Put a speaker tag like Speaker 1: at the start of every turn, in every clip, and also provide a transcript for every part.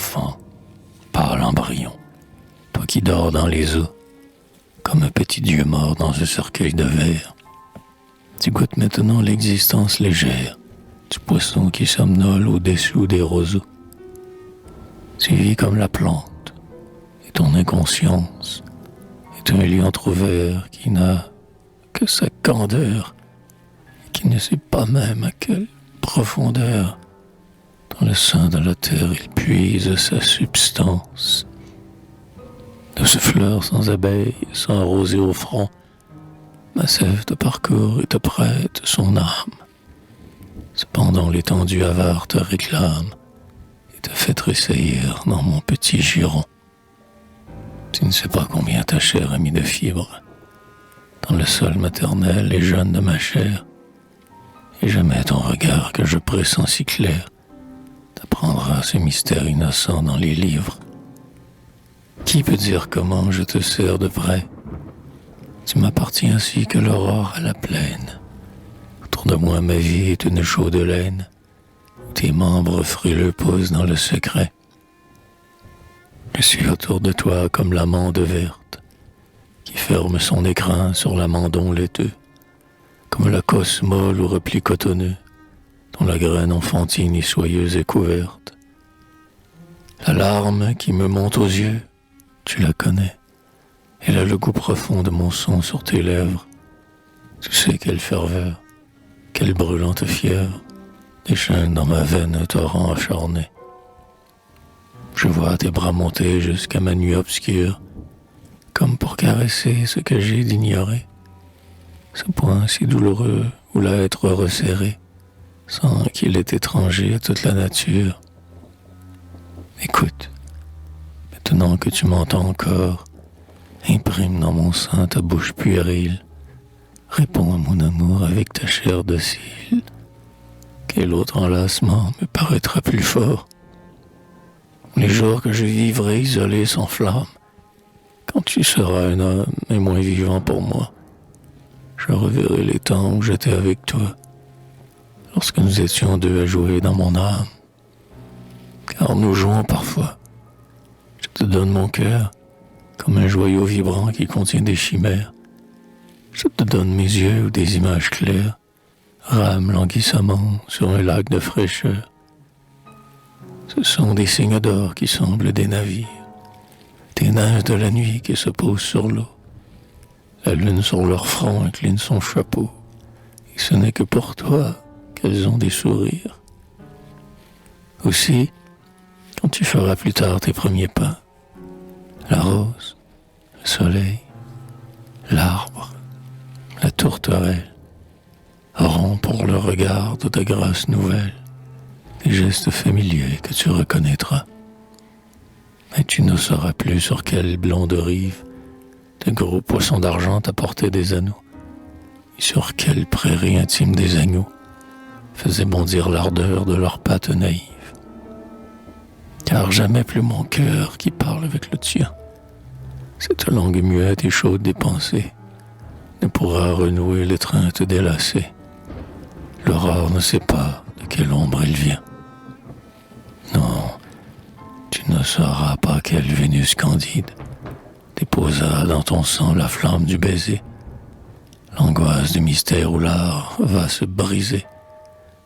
Speaker 1: enfant, pâle embryon, toi qui dors dans les eaux, comme un petit dieu mort dans un cercueil de verre. Tu goûtes maintenant l'existence légère du poisson qui somnole au-dessous des roseaux. Tu vis comme la plante, et ton inconscience est un lieu entrouvert qui n'a que sa candeur, et qui ne sait pas même à quelle profondeur dans le sein de la terre il puise sa substance. Douce fleur sans abeille, sans rosée au front, ma sève te parcourt et te prête son âme. Cependant l'étendue avare te réclame et te fait tressaillir dans mon petit giron. Tu ne sais pas combien ta chair a mis de fibres dans le sol maternel et jeune de ma chair, et jamais ton regard que je pressens si clair t'apprendra ce mystère innocent dans les livres. Qui peut dire comment je te sers de près? Tu m'appartiens ainsi que l'aurore à la plaine. Autour de moi ma vie est une chaude laine, où tes membres frileux posent dans le secret. Je suis autour de toi comme l'amande verte, qui ferme son écrin sur l'amandon laiteux, comme la cosse molle au repli cotonneux, dont la graine enfantine est soyeuse et couverte. La larme qui me monte aux yeux, tu la connais. Elle a le goût profond de mon sang sur tes lèvres. Tu sais quelle ferveur, quelle brûlante fièvre déchaîne dans ma veine un torrent acharné. Je vois tes bras monter jusqu'à ma nuit obscure, comme pour caresser ce que j'ai d'ignorer. Ce point si douloureux où l'être resserré, sans qu'il est étranger à toute la nature. Écoute, maintenant que tu m'entends encore, imprime dans mon sein ta bouche puérile. Réponds à mon amour avec ta chair docile. Quel autre enlacement me paraîtra plus fort? Les jours que je vivrai isolé s'enflamment. Quand tu seras un homme et moins vivant pour moi, je reverrai les temps où j'étais avec toi, lorsque nous étions deux à jouer dans mon âme. Car nous jouons parfois. Je te donne mon cœur, comme un joyau vibrant qui contient des chimères. Je te donne mes yeux où des images claires rament languissamment sur un lac de fraîcheur. Ce sont des signes d'or qui semblent des navires, des nymphes de la nuit qui se posent sur l'eau. La lune sur leur front incline son chapeau, et ce n'est que pour toi qu'elles ont des sourires. Aussi, quand tu feras plus tard tes premiers pas, la rose, le soleil, l'arbre, la tourterelle auront pour le regard de ta grâce nouvelle des gestes familiers que tu reconnaîtras. Mais tu ne sauras plus sur quelle blonde rive de gros poissons d'argent t'apportaient des anneaux, et sur quelle prairie intime des agneaux faisaient bondir l'ardeur de leurs pattes naïves. Car jamais plus mon cœur qui parle avec le tien, cette langue muette et chaude des pensées, ne pourra renouer l'étreinte délacée. L'aurore ne sait pas de quelle ombre elle vient. Non, tu ne sauras pas quelle Vénus candide déposa dans ton sang la flamme du baiser, l'angoisse du mystère où l'art va se briser,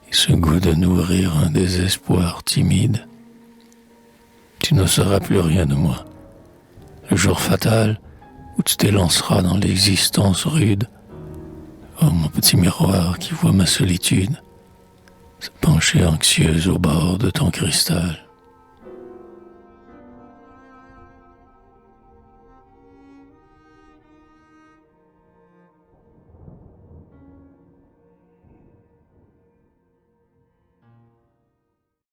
Speaker 1: et ce goût de nourrir un désespoir timide. Tu ne sauras plus rien de moi. Le jour fatal où tu t'élanceras dans l'existence rude. Oh, mon petit miroir qui voit ma solitude se pencher anxieuse au bord de ton cristal.